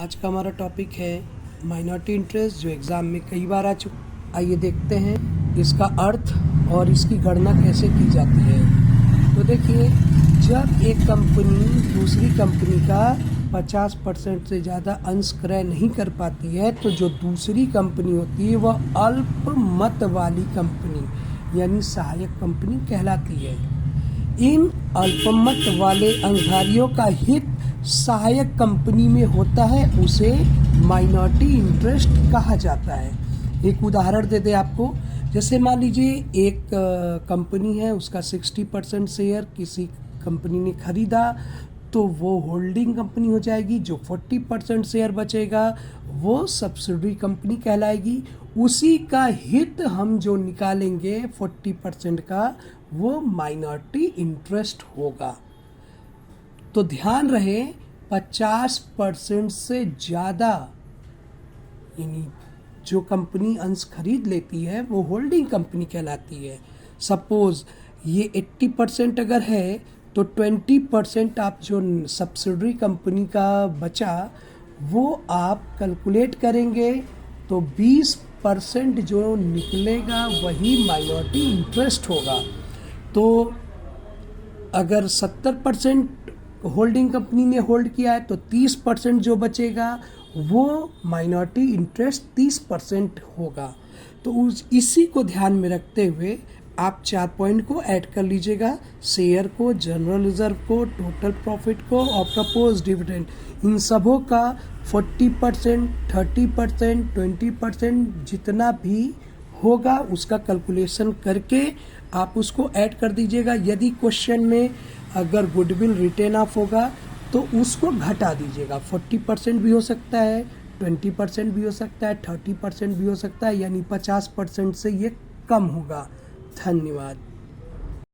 आज का हमारा टॉपिक है माइनॉरिटी इंटरेस्ट, जो एग्ज़ाम में कई बार आ चुका। आइए देखते हैं इसका अर्थ और इसकी गणना कैसे की जाती है। तो देखिए, जब एक कंपनी दूसरी कंपनी का 50% से ज़्यादा अंश क्रय नहीं कर पाती है, तो जो दूसरी कंपनी होती है वह अल्पमत वाली कंपनी यानी सहायक कंपनी कहलाती है। इन अल्पमत वाले अंशधारियों का हित सहायक कंपनी में होता है, उसे माइनॉरिटी इंटरेस्ट कहा जाता है। एक उदाहरण दे दे आपको, जैसे मान लीजिए एक कंपनी है, उसका 60% शेयर किसी कंपनी ने खरीदा, तो वो होल्डिंग कंपनी हो जाएगी। जो 40% शेयर बचेगा वो सब्सिडरी कंपनी कहलाएगी। उसी का हित हम जो निकालेंगे 40% का, वो माइनॉरिटी इंटरेस्ट होगा। तो ध्यान रहे, 50% से ज़्यादा यानी जो कंपनी अंश खरीद लेती है वो होल्डिंग कंपनी कहलाती है। सपोज ये 80% अगर है तो 20% आप जो सब्सिडरी कंपनी का बचा वो आप कैलकुलेट करेंगे, तो 20% जो निकलेगा वही माइनॉरिटी इंटरेस्ट होगा। तो अगर 70% होल्डिंग कंपनी ने होल्ड किया है तो 30% जो बचेगा वो माइनॉरिटी इंटरेस्ट 30% होगा। तो इसी को ध्यान में रखते हुए आप 4 पॉइंट को ऐड कर लीजिएगा, शेयर को, जनरल रिजर्व को, टोटल प्रॉफिट को और प्रपोज डिविडेंड। इन सबों का 40%, 30%, 20% जितना भी होगा उसका कैलकुलेशन करके आप उसको ऐड कर दीजिएगा। यदि क्वेश्चन में अगर गुडविल रिटेन ऑफ होगा तो उसको घटा दीजिएगा। 40% भी हो सकता है, 20% भी हो सकता है, 30% भी हो सकता है, यानी 50% से ये कम होगा। धन्यवाद।